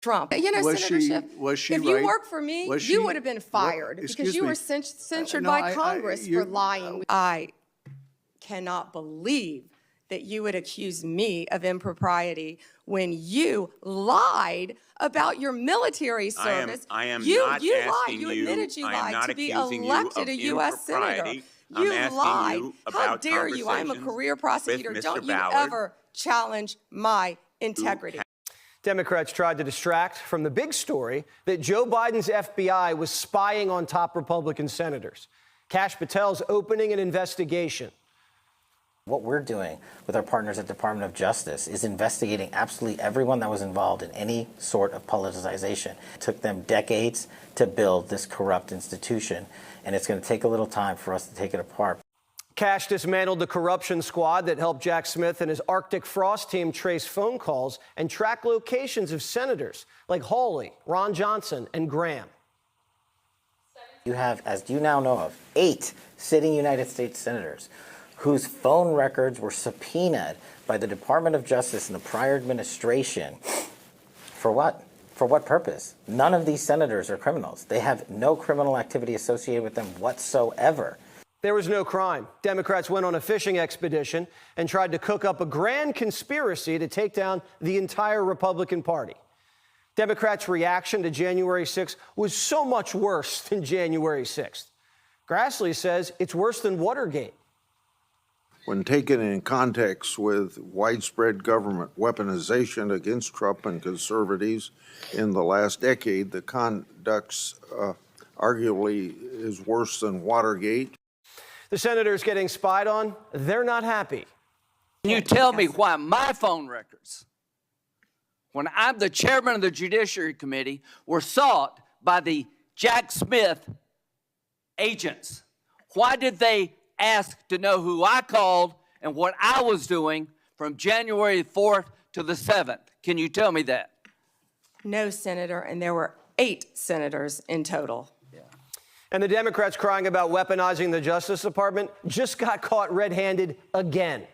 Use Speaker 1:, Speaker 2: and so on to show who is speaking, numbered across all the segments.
Speaker 1: Trump. Senator Schiff, if you worked for me, you would have been fired because you were censured by Congress for lying. I cannot believe that you would accuse me of impropriety when you lied about your military service.
Speaker 2: I am
Speaker 1: you
Speaker 2: not
Speaker 1: lied.
Speaker 2: asking
Speaker 1: You
Speaker 2: you.
Speaker 1: admitted you
Speaker 2: I am
Speaker 1: lied
Speaker 2: not
Speaker 1: to be
Speaker 2: accusing you
Speaker 1: elected
Speaker 2: of
Speaker 1: a U.S. senator.
Speaker 2: impropriety.
Speaker 1: You
Speaker 2: I'm asking
Speaker 1: lied.
Speaker 2: you
Speaker 1: How
Speaker 2: about
Speaker 1: dare you? I'm a
Speaker 2: conversations
Speaker 1: career prosecutor.
Speaker 2: with Mr.
Speaker 1: Don't you
Speaker 2: Ballard.
Speaker 1: ever challenge my integrity.
Speaker 3: Democrats tried to distract from the big story that Joe Biden's FBI was spying on top Republican senators. Kash Patel's opening an investigation.
Speaker 4: What we're doing with our partners at the Department of Justice is investigating absolutely everyone that was involved in any sort of politicization. It took them decades to build this corrupt institution, and it's going to take a little time for us to take it apart.
Speaker 3: Kash dismantled the corruption squad that helped Jack Smith and his Arctic Frost team trace phone calls and track locations of senators like Hawley, Ron Johnson, and Graham.
Speaker 4: You have, as you now know of, 8 sitting United States senators whose phone records were subpoenaed by the Department of Justice in the prior administration. For what? For what purpose? None of these senators are criminals. They have no criminal activity associated with them whatsoever.
Speaker 3: There was no crime. Democrats went on a fishing expedition and tried to cook up a grand conspiracy to take down the entire Republican Party. Democrats' reaction to January 6th was so much worse than January 6th. Grassley says it's worse than Watergate.
Speaker 5: When taken in context with widespread government weaponization against Trump and conservatives in the last decade, the conduct arguably is worse than Watergate.
Speaker 3: The senators getting spied on, they're not happy.
Speaker 6: Can you tell me why my phone records, when I'm the chairman of the Judiciary Committee, were sought by the Jack Smith agents? Why did they ask to know who I called and what I was doing from January 4th to the 7th? Can you tell me that?
Speaker 1: No, Senator, and there were 8 senators in total.
Speaker 3: And the Democrats crying about weaponizing the Justice Department just got caught red-handed again.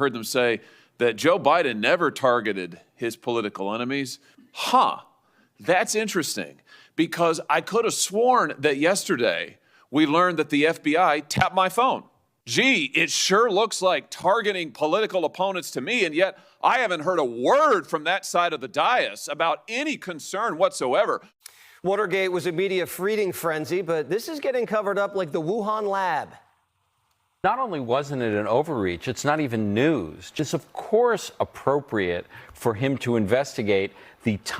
Speaker 7: Heard them say that Joe Biden never targeted his political enemies. That's interesting, because I could have sworn that yesterday we learned that the FBI tapped my phone. Gee, it sure looks like targeting political opponents to me, and yet I haven't heard a word from that side of the dais about any concern whatsoever.
Speaker 3: Watergate was a media feeding frenzy, but this is getting covered up like the Wuhan lab.
Speaker 8: Not only wasn't it an overreach, it's not even news. It's of course appropriate for him to investigate the time.